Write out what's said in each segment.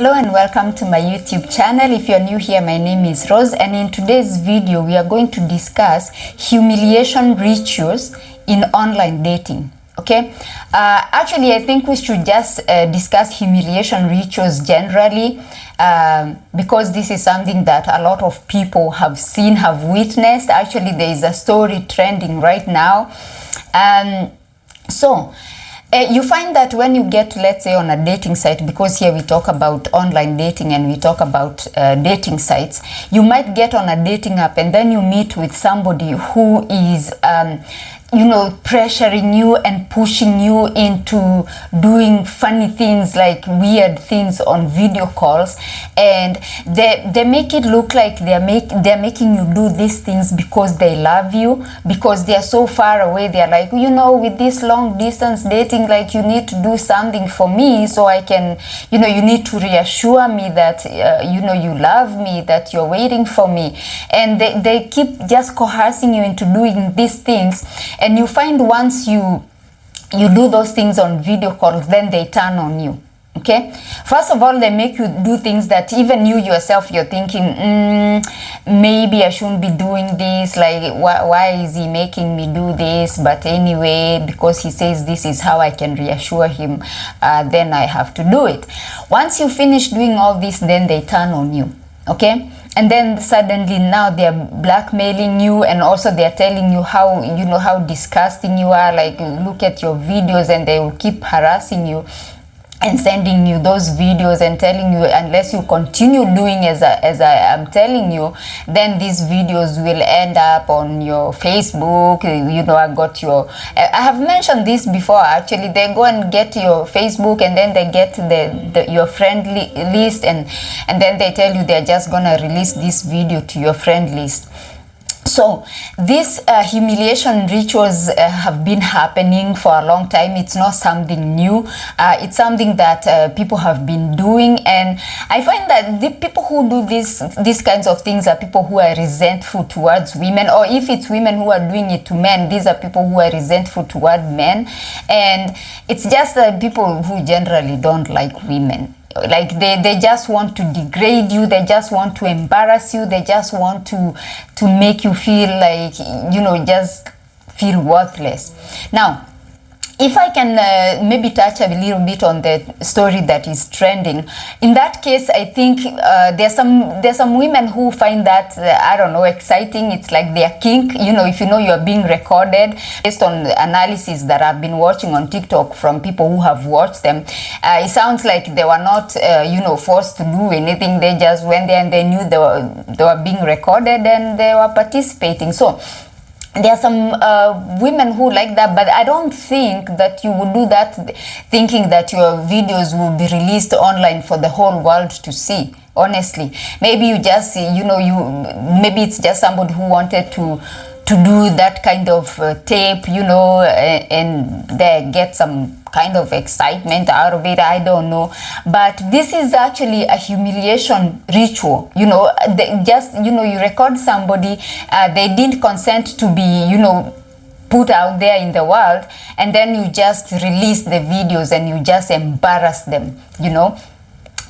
Hello and welcome to my YouTube channel. If you're new here, my name is Rose, and in today's video we are going to discuss humiliation rituals in online dating. Okay, actually I think we should just discuss humiliation rituals generally, because this is something that a lot of people have seen, have witnessed. Actually there is a story trending right now. You find that when you get, let's say, on a dating site, because here we talk about online dating and we talk about dating sites, you might get on a dating app and then you meet with somebody who is pressuring you and pushing you into doing funny things, like weird things on video calls, and they make it look like they're making you do these things because they love you, because they are so far away. They're like, with this long distance dating, like, you need to do something for me so I can, you need to reassure me that you love me, that you're waiting for me, and they keep just coercing you into doing these things. And you find once you do those things on video calls, then they turn on you. Okay, first of all, they make you do things that even you yourself, you're thinking, maybe I shouldn't be doing this, like why is he making me do this? But anyway, because he says this is how I can reassure him, then I have to do it. Once you finish doing all this, then they turn on you. Okay, and then suddenly now they're blackmailing you, and also they're telling you how disgusting you are, like, look at your videos, and they will keep harassing you and sending you those videos and telling you, unless you continue doing as I am telling you, then these videos will end up on your Facebook. I have mentioned this before. Actually, they go and get your Facebook, and then they get your friend list, and then they tell you they're just gonna release this video to your friend list. So these humiliation rituals have been happening for a long time. It's not something new. It's something that people have been doing, and I find that the people who do these kinds of things are people who are resentful towards women, or if it's women who are doing it to men, these are people who are resentful toward men, and it's just people who generally don't like women. Like they just want to degrade you, they just want to embarrass you, they just want to make you feel like, just feel worthless. Now, if I can maybe touch a little bit on the story that is trending, in that case, I think there's some women who find that exciting. It's like their kink. If you're being recorded, based on analysis that I've been watching on TikTok from people who have watched them, it sounds like they were not forced to do anything. They just went there and they knew they were being recorded and they were participating. So there are some women who like that, but I don't think that you would do that thinking that your videos will be released online for the whole world to see. Honestly, maybe you just see, maybe it's just somebody who wanted to do that kind of tape, and they get some kind of excitement out of it. I don't know, but this is actually a humiliation ritual. You record somebody, they didn't consent to be, put out there in the world, and then you just release the videos and you just embarrass them.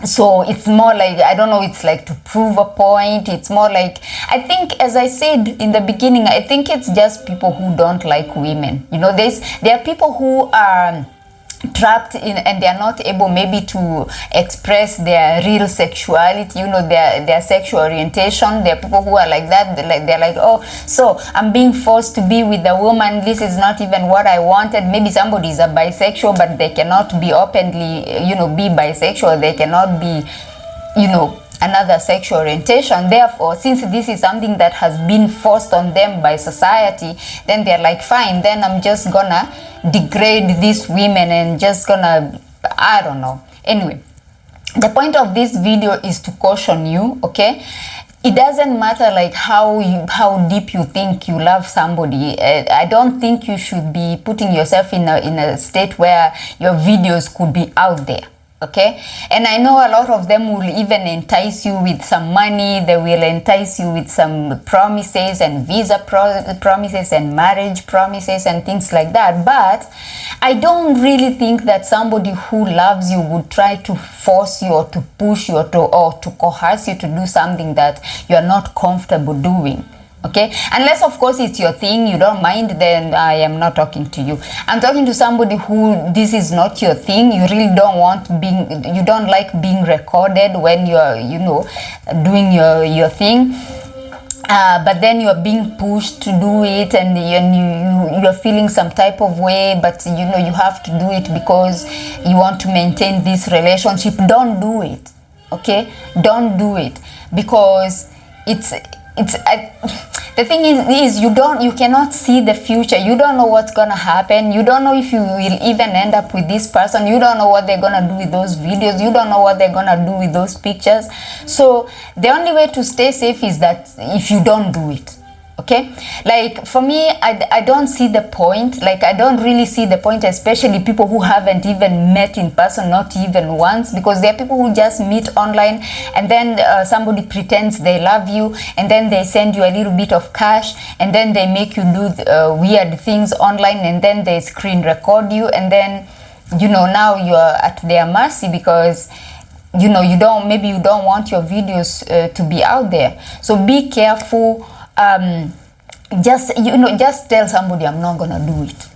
So it's more like, I don't know, it's like to prove a point. It's more like, I think, as I said in the beginning, I think it's just people who don't like women. There are people who are trapped in, and they are not able maybe to express their real sexuality, their sexual orientation. There are people who are like that. They're like, oh, so I'm being forced to be with a woman. This is not even what I wanted. Maybe somebody is a bisexual, but they cannot be openly, be bisexual. They cannot be, another sexual orientation. Therefore, since this is something that has been forced on them by society, then they're like, fine, then I'm just gonna degrade these women and just gonna, I don't know. Anyway, the point of this video is to caution you, okay? It doesn't matter like how deep you think you love somebody. I don't think you should be putting yourself in a state where your videos could be out there. Okay, and I know a lot of them will even entice you with some money. They will entice you with some promises and visa promises and marriage promises and things like that. But I don't really think that somebody who loves you would try to force you or to push you or to coerce you to do something that you are not comfortable doing. Okay, unless of course it's your thing, you don't mind, then I am not talking to you. I'm talking to somebody who this is not your thing. You really you don't like being recorded when you're, you know, doing your thing. But then you're being pushed to do it, and you're feeling some type of way, but you know you have to do it because you want to maintain this relationship. Don't do it. Okay, don't do it, because the thing is you cannot see the future. You don't know what's gonna happen. You don't know if you will even end up with this person. You don't know what they're gonna do with those videos. You don't know what they're gonna do with those pictures. So the only way to stay safe is that if you don't do it. Okay, like for me, I don't see the point. Like I don't really see the point, especially people who haven't even met in person, not even once, because there are people who just meet online, and then somebody pretends they love you, and then they send you a little bit of cash, and then they make you do weird things online, and then they screen record you, and then, you know, now you're at their mercy because, you know, maybe you don't want your videos to be out there. So be careful. Just tell somebody, I'm not gonna do it.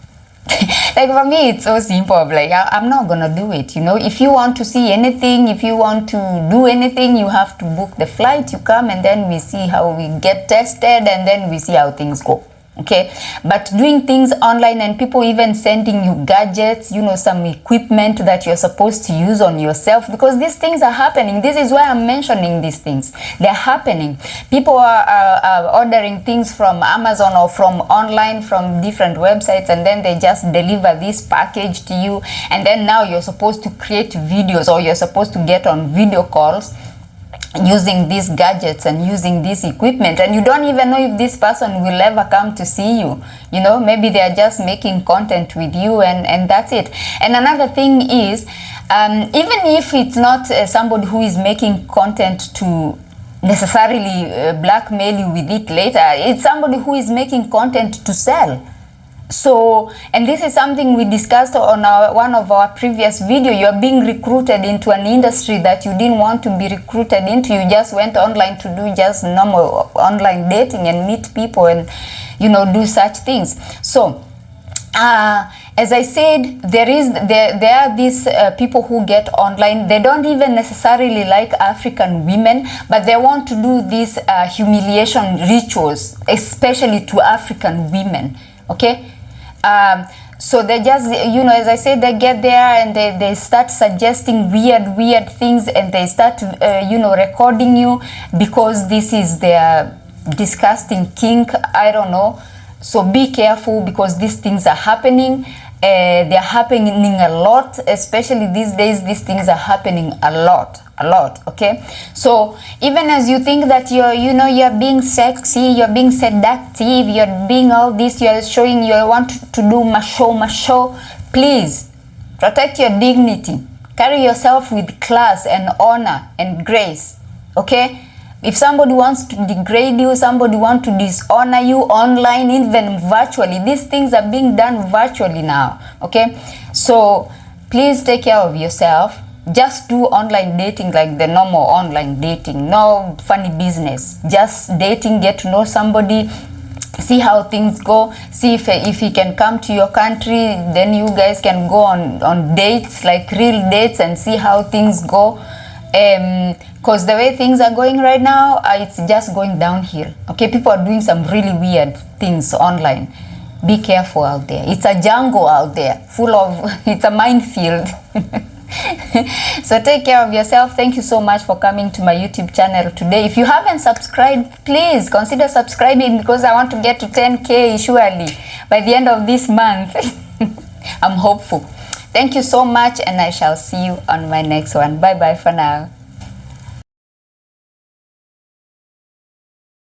Like for me, it's so simple. Like I'm not gonna do it. You know, if you want to see anything, if you want to do anything, you have to book the flight. You come, and then we see how we get tested, and then we see how things go. Okay, but doing things online and people even sending you gadgets, you know, some equipment that you're supposed to use on yourself, because these things are happening. This is why I'm mentioning these things. They're happening. People are ordering things from Amazon or from online, from different websites, and then they just deliver this package to you, and then now you're supposed to create videos, or you're supposed to get on video calls using these gadgets and using this equipment, and you don't even know if this person will ever come to see you. You know, maybe they are just making content with you, and that's it. And another thing is, even if it's not somebody who is making content to necessarily blackmail you with it later, it's somebody who is making content to sell. So, and this is something we discussed on one of our previous video. You're being recruited into an industry that you didn't want to be recruited into. You just went online to do just normal online dating and meet people and, you know, do such things. So, as I said, there are these people who get online. They don't even necessarily like African women, but they want to do these humiliation rituals, especially to African women. Okay. So they just, you know, as I said, they get there and they start suggesting weird things, and they start, you know, recording you because this is their disgusting kink. I don't know. So be careful, because these things are happening. They're happening a lot, especially these days. These things are happening a lot. Okay, so even as you think that you're being sexy, you're being seductive, you're being all this, you're showing you want to do macho, please protect your dignity. Carry yourself with class and honor and grace. Okay, if somebody wants to degrade you, somebody wants to dishonor you online, even virtually, these things are being done virtually now. Okay, so please take care of yourself. Just do online dating like the normal online dating. No funny business. Just dating, get to know somebody, see how things go, see if he can come to your country, then you guys can go on dates, like real dates, and see how things go. Because the way things are going right now, it's just going downhill. Okay, people are doing some really weird things online. Be careful out there. It's a jungle out there, full of, it's a minefield. So take care of yourself. Thank you so much for coming to my YouTube channel today. If you haven't subscribed, please consider subscribing, because I want to get to 10K surely by the end of this month. I'm hopeful. Thank you so much, and I shall see you on my next one. Bye bye for now.